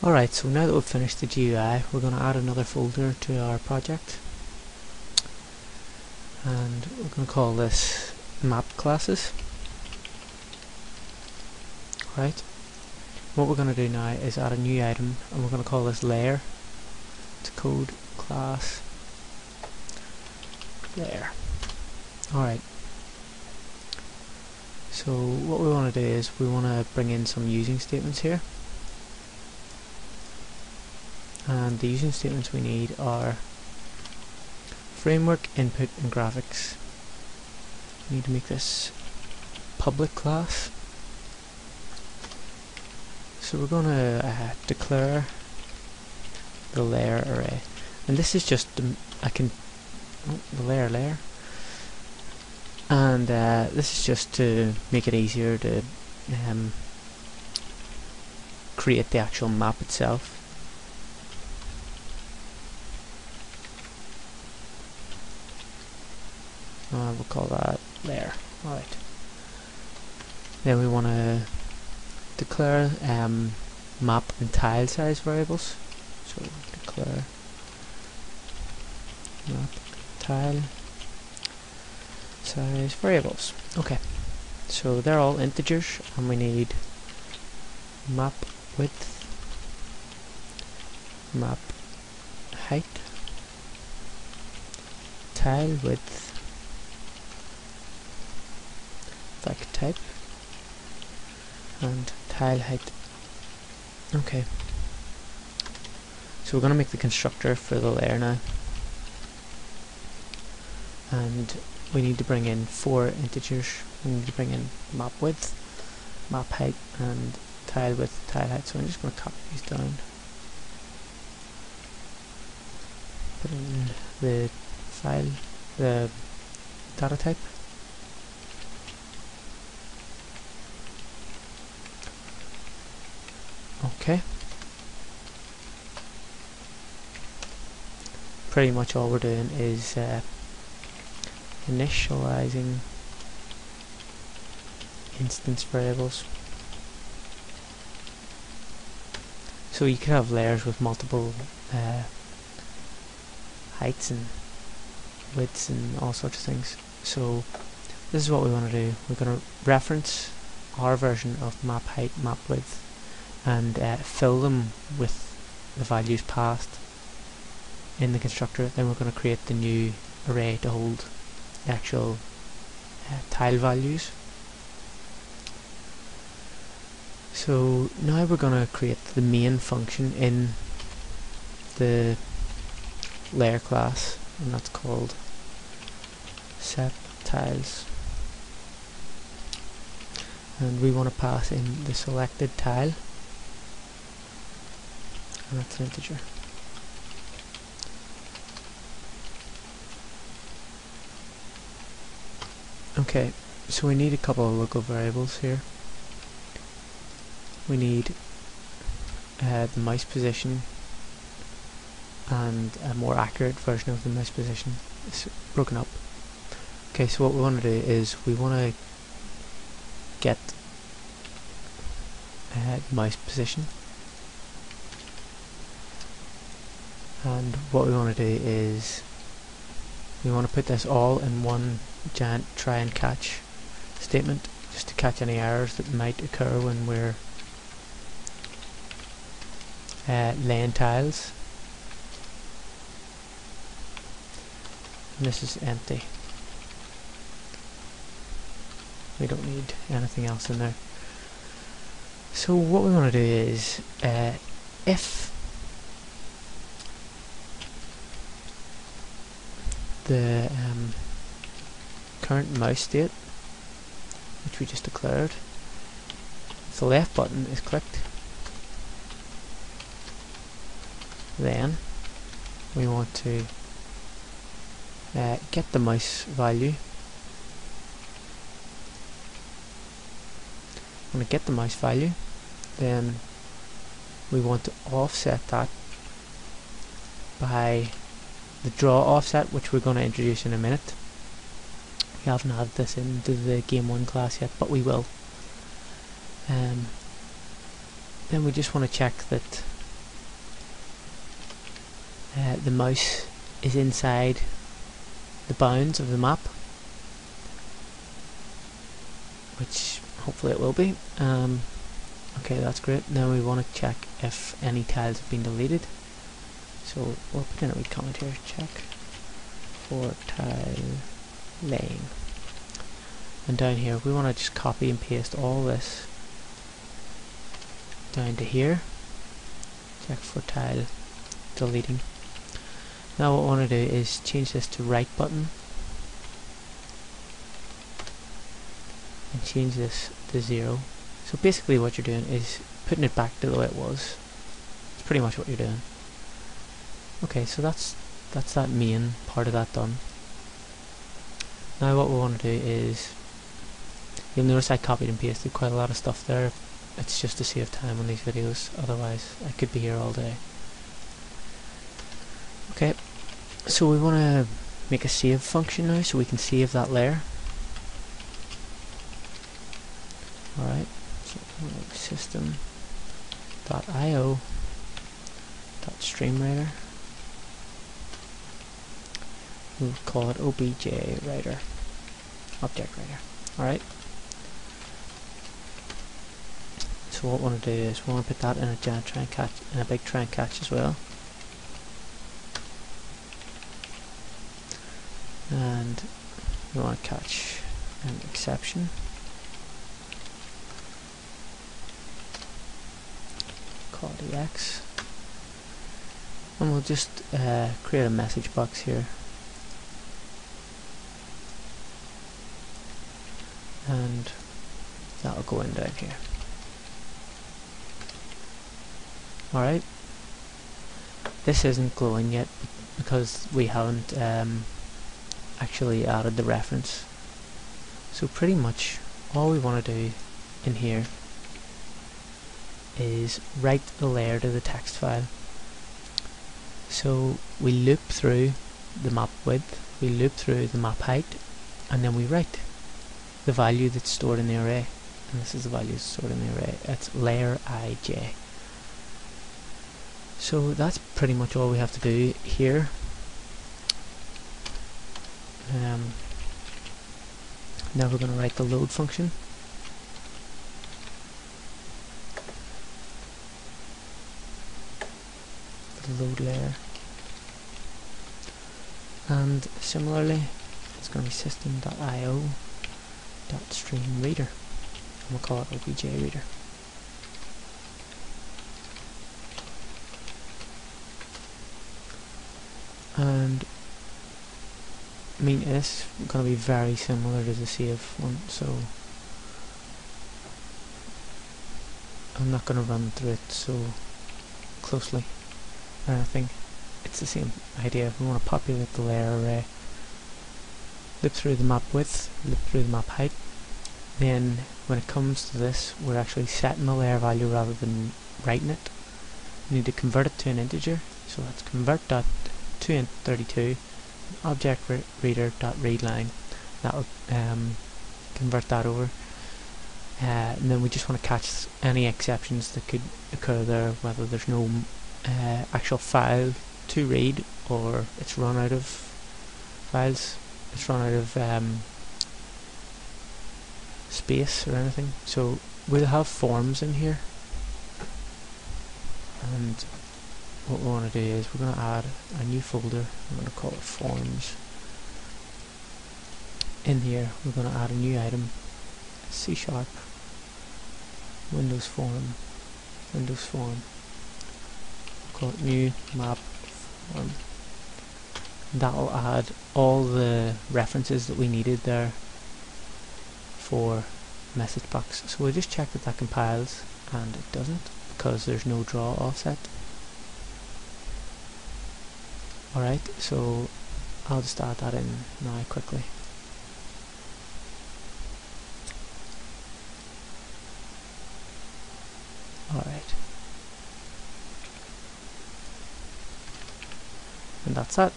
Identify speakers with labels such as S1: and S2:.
S1: Alright, so now that we've finished the GUI, we're going to add another folder to our project, and we're going to call this map classes. Right. What we're going to do now is add a new item, and we're going to call this layer. It's code class layer. Alright. So what we want to do is we want to bring in some using statements here. And the using statements we need are framework, input and graphics. We need to make this public class. So we're going to declare the layer array, and this is just the layer, and this is just to make it easier to create the actual map itself. We'll call that layer. Alright. Then we want to declare map and tile size variables. So declare map tile size variables. Okay. So they're all integers, and we need map width, map height, tile width, vector type, and tile height. Okay. So we're going to make the constructor for the layer now, and we need to bring in 4 integers. We need to bring in map width, map height, and tile width, tile height. So I'm just going to copy these down, put in the file, the data type. Okay. Pretty much all we're doing is initializing instance variables. So you could have layers with multiple heights and widths and all sorts of things. So this is what we want to do. We're going to reference our version of map height, map width, and fill them with the values passed in the constructor. Then we're going to create the new array to hold the actual tile values. So now we're going to create the main function in the layer class, and that's called set tiles, and we want to pass in the selected tile, and that's an integer. Okay, so we need a couple of local variables here. We need the mouse position and a more accurate version of the mouse position. It's broken up. Okay, so what we want to do is we want to get mouse position, and what we want to do is we want to put this all in one giant try and catch statement, just to catch any errors that might occur when we're laying tiles. And this is empty. We don't need anything else in there. So what we want to do is if the current mouse state, which we just declared, if the left button is clicked, then we want to get the mouse value. When we get the mouse value, then we want to offset that by the draw offset, which we're going to introduce in a minute. We haven't added this into the game1 class yet, but we will. Then we just want to check that the mouse is inside the bounds of the map, which hopefully it will be. Okay, that's great. Now we want to check if any tiles have been deleted. So we'll put in a wee comment here, check for tile laying. And down here we want to just copy and paste all this down to here. Check for tile deleting. Now what I want to do is change this to right button and change this to 0. So basically what you're doing is putting it back to the way it was. It's pretty much what you're doing. Okay, so that's that main part of that done. Now what we want to do is, you'll notice I copied and pasted quite a lot of stuff there. It's just to save time on these videos, otherwise I could be here all day. Okay, so we want to make a save function now so we can save that layer. Alright, so system.io.streamWriter. We'll call it obj writer, object writer. Alright. So what we want to do is we want to put that in a giant try and catch, and a big try and catch as well. And we want to catch an exception. Call it EX. And we'll just create a message box here. And that'll go in down here. Alright, this isn't glowing yet because we haven't actually added the reference. So pretty much all we want to do in here is write the layer to the text file. So we loop through the map width, we loop through the map height, and then we write the value that's stored in the array. And this is the value that's stored in the array. It's layer ij. So that's pretty much all we have to do here. Now we're going to write the load function. The load layer. And similarly, it's going to be system.io.streamReader. And we'll call it obj reader. And I mean, it's going to be very similar to the save one, so I'm not going to run through it so closely or anything. It's the same idea. We want to populate the layer array, loop through the map width, loop through the map height. Then when it comes to this, we're actually setting the layer value rather than writing it. We need to convert it to an integer, so let's convert.toInt32 object reader.readline. That'll convert that over, and then we just want to catch any exceptions that could occur there, whether there's no actual file to read, or it's run out of files, it's run out of space or anything. So we'll have forms in here, and what we want to do is we're going to add a new folder. I'm going to call it forms. In here we're going to add a new item, C#, Windows form, call it new map form. That'll add all the references that we needed there for message box. So we'll just check that that compiles, and it doesn't because there's no draw offset. Alright, so I'll just add that in now quickly. Alright. And that's that.